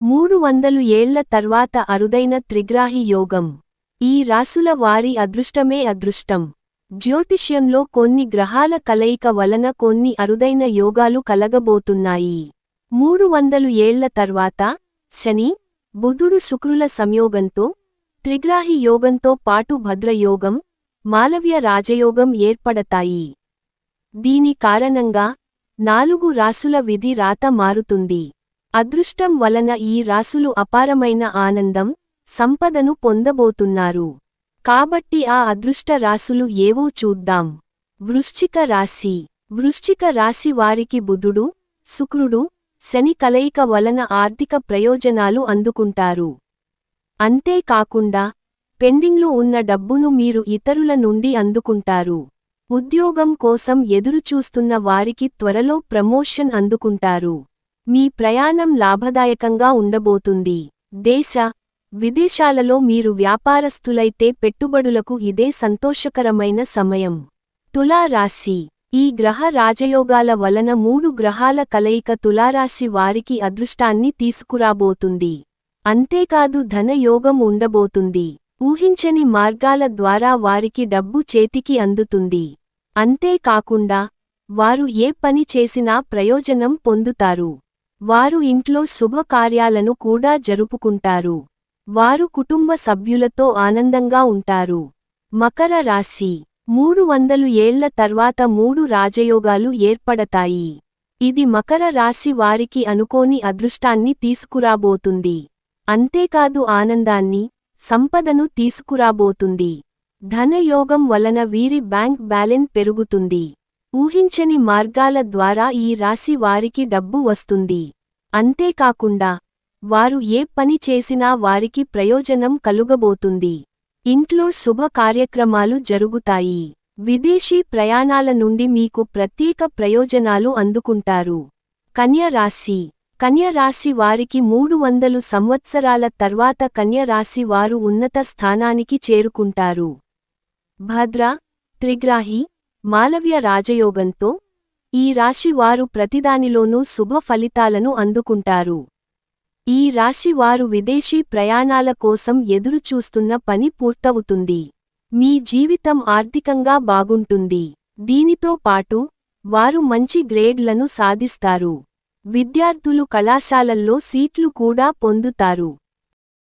300 ఏళ్ల తర్వాత అరుదైన త్రిగ్రాహి యోగం. ఈ రాసుల వారి అదృష్టమే అదృష్టం. జ్యోతిష్యంలో కొన్ని గ్రహాల కలయిక వలన కొన్ని అరుదైన యోగాలు కలగబోతున్నాయి. 300 ఏళ్ల తర్వాత శని, బుధుడు శుక్రుల సంయోగంతో త్రిగ్రాహి యోగంతో పాటు భద్రయోగం, మాలవ్య రాజయోగం ఏర్పడతాయి. దీని కారణంగా 4 రాసుల విధి రాత మారుతుంది. అదృష్టం వలన ఈ రాసులు అపారమైన ఆనందం, సంపదను పొందబోతున్నారు. కాబట్టి ఆ అదృష్ట రాసులు ఏవో చూద్దాం. వృశ్చిక రాశి. వృశ్చిక రాశి వారికి బుధుడు, శుక్రుడు, శని కలయిక వలన ఆర్థిక ప్రయోజనాలు అందుకుంటారు. అంతేకాకుండా పెండింగ్లో ఉన్న డబ్బును మీరు ఇతరుల నుండి అందుకుంటారు. ఉద్యోగం కోసం ఎదురుచూస్తున్న వారికి త్వరలో ప్రమోషన్ అందుకుంటారు. మీ ప్రయాణం లాభదాయకంగా ఉండబోతుంది. దేశ, విదేశాలలో మీరు వ్యాపారస్తులైతే పెట్టుబడులకు ఇదే సంతోషకరమైన సమయం. తులా రాశి. ఈ గ్రహ రాజయోగాల వలన 3 గ్రహాల కలయిక తులారాశి వారికి అదృష్టాన్ని తీసుకురాబోతుంది. అంతేకాదు ధనయోగం ఉండబోతుంది. ఊహించని మార్గాల ద్వారా వారికి డబ్బు చేతికి అందుతుంది. అంతేకాకుండా వారు ఏ పని చేసినా ప్రయోజనం పొందుతారు. వారు ఇంట్లో శుభకార్యాలను కూడా జరుపుకుంటారు. వారు కుటుంబ సభ్యులతో ఆనందంగా ఉంటారు. మకర రాశి. 300 ఏళ్ల తర్వాత 3 రాజయోగాలు ఏర్పడతాయి. ఇది మకర రాశి వారికి అనుకోని అదృష్టాన్ని తీసుకురాబోతుంది. అంతేకాదు ఆనందాన్ని, సంపదను తీసుకురాబోతుంది. ధనయోగం వలన వీరి బ్యాంక్ బ్యాలెన్స్ పెరుగుతుంది. ఊహించని మార్గాల ద్వారా ఈ రాశి వారికి డబ్బు వస్తుంది. అంతేకాకుండా వారు ఏ పని చేసినా వారికి ప్రయోజనం కలుగబోతుంది. ఇంట్లో శుభ కార్యక్రమాలు జరుగుతాయి. విదేశీ ప్రయాణాల నుండి మీకు ప్రత్యేక ప్రయోజనాలు అందుకుంటారు. కన్య రాశి. కన్య రాశి వారికి 300 సంవత్సరాల తర్వాత కన్య రాశి వారు ఉన్నత స్థానానికి చేరుకుంటారు. భద్ర, త్రిగ్రాహి, మాలవ్య రాజయోగంతో ఈ రాశి వారు ప్రతిదానిలోనూ శుభ ఫలితాలను అందుకుంటారు. ఈ రాశి వారు విదేశీ ప్రయాణాల కోసం ఎదురుచూస్తున్న పని పూర్తవుతుంది. మీ జీవితం ఆర్థికంగా బాగుంటుంది. దీనితో పాటు వారు మంచి గ్రేడ్లను సాధిస్తారు. విద్యార్థులు కళాశాలల్లో సీట్లు కూడా పొందుతారు.